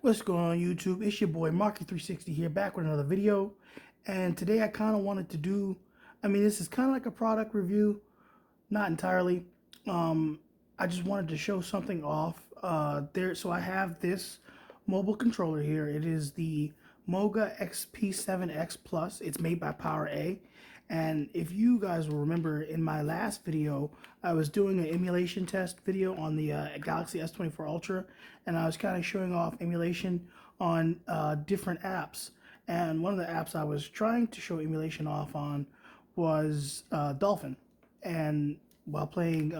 What's going on YouTube? It's your boy Marky360 here, back with another video. And today I kind of wanted to do, this is kind of like a product review, not entirely. I just wanted to show something off So I have this mobile controller here. It is the MOGA XP-7X Plus. It's made by PowerA. And if you guys will remember, in my last video, I was doing an emulation test video on the Galaxy S24 Ultra, and I was kind of showing off emulation on different apps. And one of the apps I was trying to show emulation off on was Dolphin, and while playing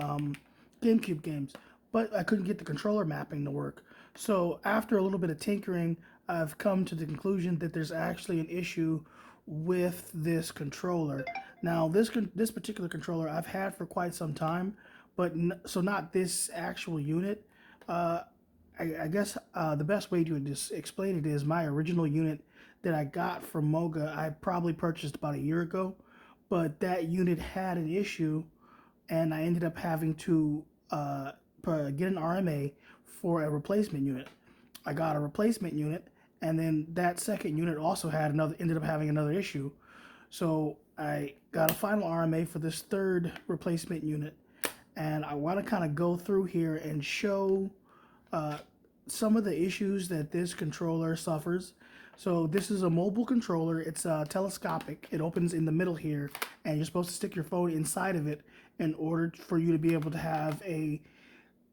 GameCube games, but I couldn't get the controller mapping to work. So after a little bit of tinkering, I've come to the conclusion that there's actually an issue with this controller. Now, this particular controller I've had for quite some time, but so not this actual unit. I guess the best way to just explain it is my original unit that I got from Moga. I probably purchased about a year ago, but that unit had an issue, and I ended up having to get an RMA for a replacement unit. I got a replacement unit, and then that second unit also ended up having another issue. So I got a final RMA for this third replacement unit, and I want to kind of go through here and show some of the issues that this controller suffers. So this is a mobile controller. It's telescopic. It opens in the middle here, and you're supposed to stick your phone inside of it in order for you to be able to have a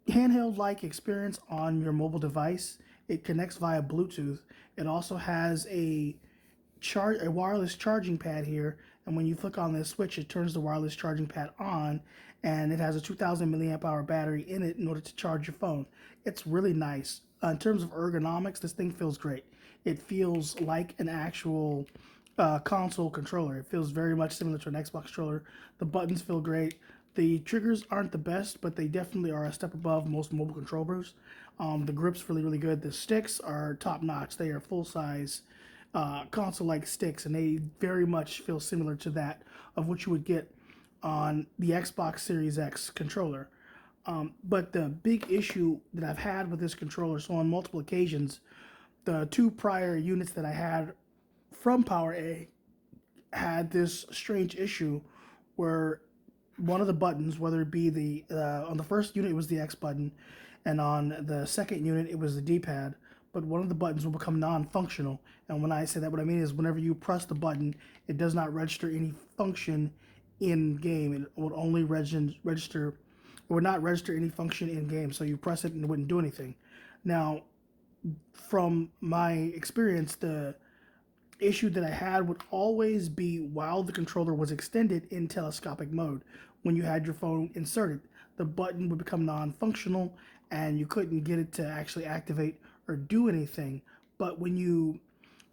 handheld-like experience on your mobile device. It connects via Bluetooth. It also has a wireless charging pad here, and when you click on this switch, it turns the wireless charging pad on, and it has a 2000 milliamp hour battery in it in order to charge your phone. It's really nice. In terms of ergonomics, this thing feels great. It feels like an actual console controller. It feels very much similar to an Xbox controller. The buttons feel great. The triggers aren't the best, but they definitely are a step above most mobile controllers. The grip's really good. The sticks are top notch. They are full-size console-like sticks, and they very much feel similar to that of what you would get on the Xbox Series X controller. But the big issue that I've had with this controller, so on multiple occasions, the two prior units that I had from PowerA had this strange issue where one of the buttons, whether it be on the first unit it was the X button, and on the second unit it was the D-pad, but one of the buttons will become non-functional. And when I say that, what I mean is whenever you press the button, it does not register any function in game. It would only would not register any function in game. So you press it and it wouldn't do anything. Now, from my experience, the issue that I had would always be while the controller was extended in telescopic mode. When you had your phone inserted, the button would become non-functional and you couldn't get it to actually activate or do anything. But when you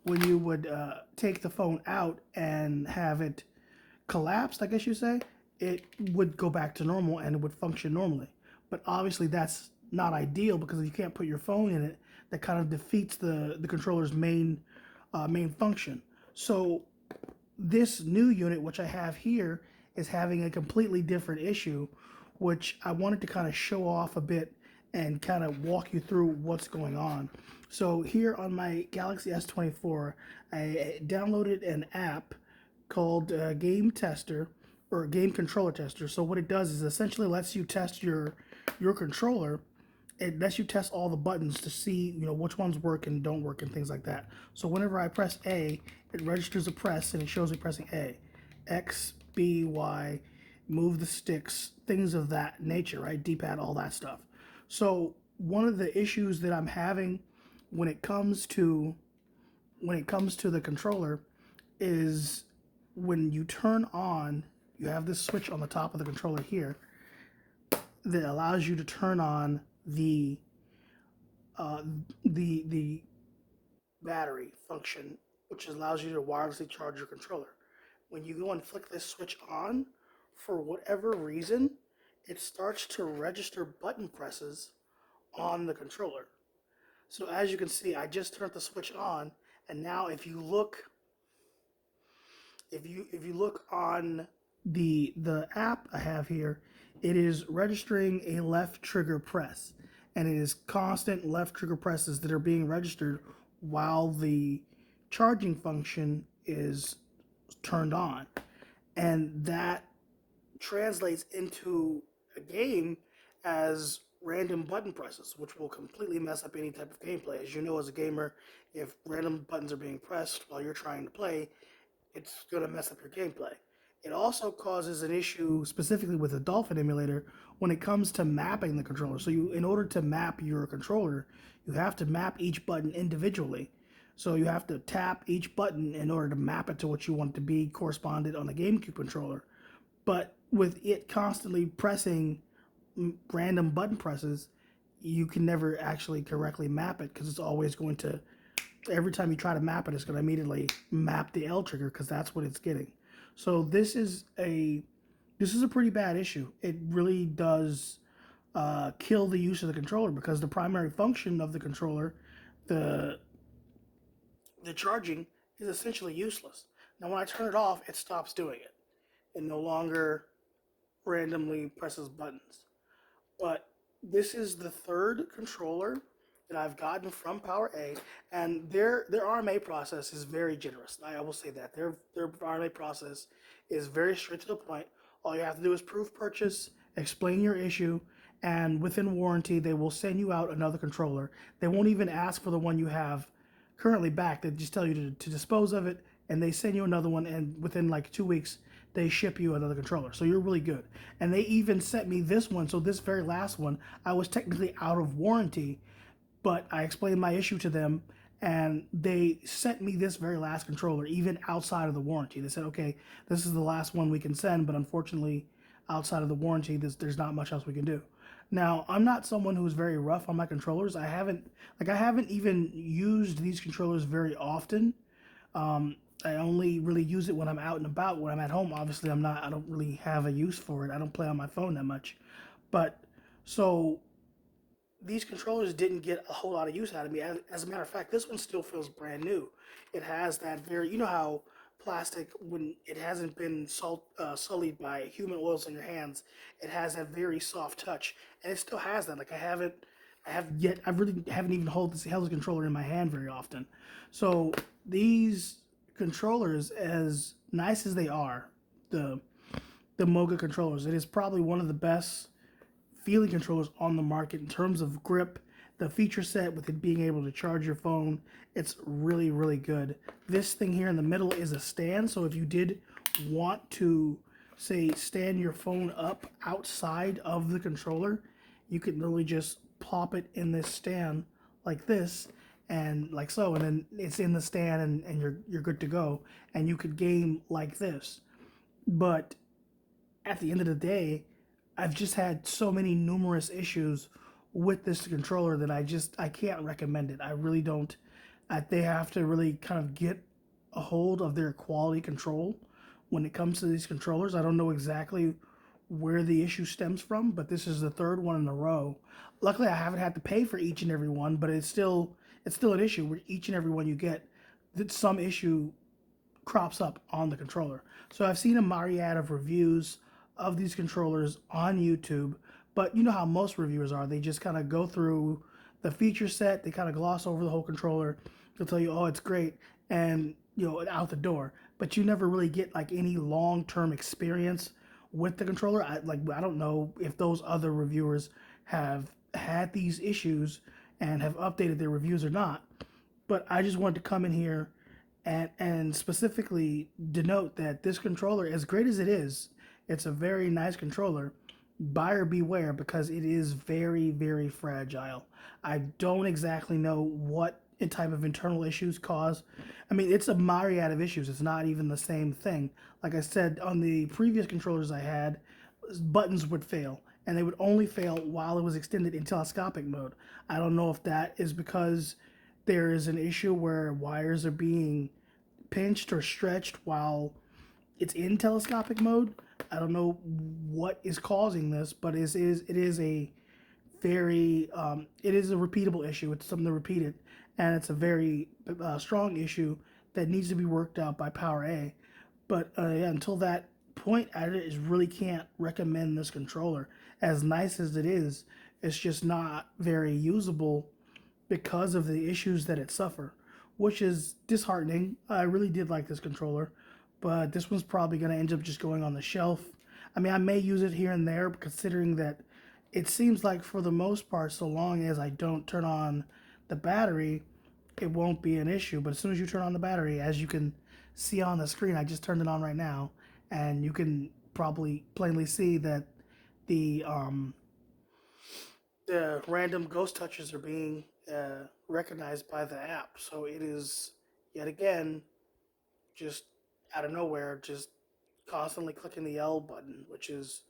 would take the phone out and have it collapsed, I guess you say, it would go back to normal and it would function normally. But obviously that's not ideal, because if you can't put your phone in it, that kind of defeats the controller's main function. So this new unit, which I have here, is having a completely different issue, which I wanted to kind of show off a bit and kind of walk you through what's going on. So here on my Galaxy S24, I downloaded an app called Game Tester, or Game Controller Tester. So what it does is essentially lets you test your controller. It lets you test all the buttons to see, which ones work and don't work and things like that. So whenever I press A, it registers a press and it shows me pressing A. X, B, Y, move the sticks, things of that nature, right? D-pad, all that stuff. So one of the issues that I'm having when it comes to the controller is when you turn on, you have this switch on the top of the controller here that allows you to turn on the battery function, which allows you to wirelessly charge your controller. When you go and flick this switch on, for whatever reason, it starts to register button presses on the controller. So as you can see, I just turned the switch on, and now if you look on the app I have here, it is registering a left trigger press. and it is constant left trigger presses that are being registered while the charging function is turned on. And that translates into a game as random button presses, which will completely mess up any type of gameplay. As you know, as a gamer, if random buttons are being pressed while you're trying to play, it's going to mess up your gameplay. It also causes an issue specifically with the Dolphin emulator when it comes to mapping the controller. So in order to map your controller, you have to map each button individually. So you have to tap each button in order to map it to what you want it to be corresponded on a GameCube controller. But with it constantly pressing random button presses, you can never actually correctly map it because it's always going to, every time you try to map it, it's going to immediately map the L trigger because that's what it's getting. So this is a pretty bad issue. It really does kill the use of the controller because the primary function of the controller, the charging, is essentially useless. Now when I turn it off, it stops doing it. It no longer randomly presses buttons. But this is the third controller that I've gotten from PowerA, and their RMA process is very generous. I will say that their RMA process is very straight to the point. All you have to do is proof purchase, explain your issue, and within warranty, they will send you out another controller. They won't even ask for the one you have currently back. They just tell you to dispose of it, and they send you another one, and within like 2 weeks, they ship you another controller. So you're really good. And they even sent me this one. So this very last one, I was technically out of warranty, but I explained my issue to them, and they sent me this very last controller, even outside of the warranty. They said, okay, this is the last one we can send, but unfortunately, outside of the warranty, there's not much else we can do. Now, I'm not someone who's very rough on my controllers. I haven't even used these controllers very often. I only really use it when I'm out and about. When I'm at home, obviously, I don't really have a use for it. I don't play on my phone that much. But, so, these controllers didn't get a whole lot of use out of me. As a matter of fact, this one still feels brand new. It has that you know how plastic, when it hasn't been sullied by human oils in your hands, it has that very soft touch, and it still has that. Like I really haven't even held this controller in my hand very often. So these controllers, as nice as they are, the MOGA controllers, it is probably one of the best feeling controllers on the market in terms of grip. The feature set with it being able to charge your phone, it's really, really good. This thing here in the middle is a stand, so if you did want to, say, stand your phone up outside of the controller, you could literally just plop it in this stand like this, and like so, and then it's in the stand, and you're good to go, and you could game like this. But at the end of the day, I've just had so many numerous issues with this controller that I can't recommend it. I really don't. They have to really kind of get a hold of their quality control when it comes to these controllers. I don't know exactly where the issue stems from, but this is the third one in a row. Luckily, I haven't had to pay for each and every one, but it's still an issue where each and every one you get, that some issue crops up on the controller. So I've seen a myriad of reviews of these controllers on YouTube, but you know how most reviewers are. They just kind of go through the feature set, they kind of gloss over the whole controller. They'll tell you, oh, it's great, and out the door. But you never really get like any long-term experience with the controller. I don't know if those other reviewers have had these issues and have updated their reviews or not. But I just wanted to come in here and specifically denote that this controller, as great as it is, it's a very nice controller. Buyer beware, because it is very, very fragile. I don't exactly know what type of internal issues cause. I mean, it's a myriad of issues. It's not even the same thing. Like I said, on the previous controllers I had, buttons would fail, and they would only fail while it was extended in telescopic mode. I don't know if that is because there is an issue where wires are being pinched or stretched while it's in telescopic mode. I don't know what is causing this, but it is a very it is a repeatable issue. It's something to repeat it, and it's a very strong issue that needs to be worked out by PowerA. But yeah, until that point, I just really can't recommend this controller. As nice as it is, It's just not very usable because of the issues that it suffer, which is disheartening. I really did like this controller, but this one's probably going to end up just going on the shelf. I mean, I may use it here and there, considering that it seems like for the most part, so long as I don't turn on the battery, it won't be an issue. But as soon as you turn on the battery, as you can see on the screen, I just turned it on right now, and you can probably plainly see that the random ghost touches are being recognized by the app. So it is yet again just out of nowhere, just constantly clicking the L button, which is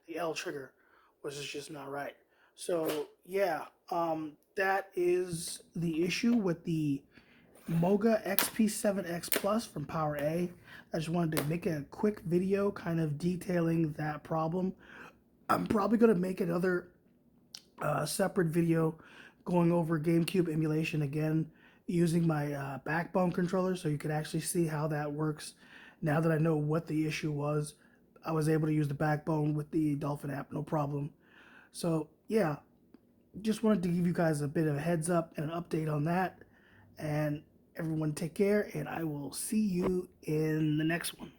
the L trigger, which is just not right. So yeah, that is the issue with the MOGA XP-7X Plus from Power A. I just wanted to make a quick video kind of detailing that problem. I'm probably going to make another separate video going over GameCube emulation again using my backbone controller, so you can actually see how that works. Now that I know what the issue was, I was able to use the backbone with the Dolphin app, no problem. So yeah, just wanted to give you guys a bit of a heads up and an update on that. And everyone take care, and I will see you in the next one.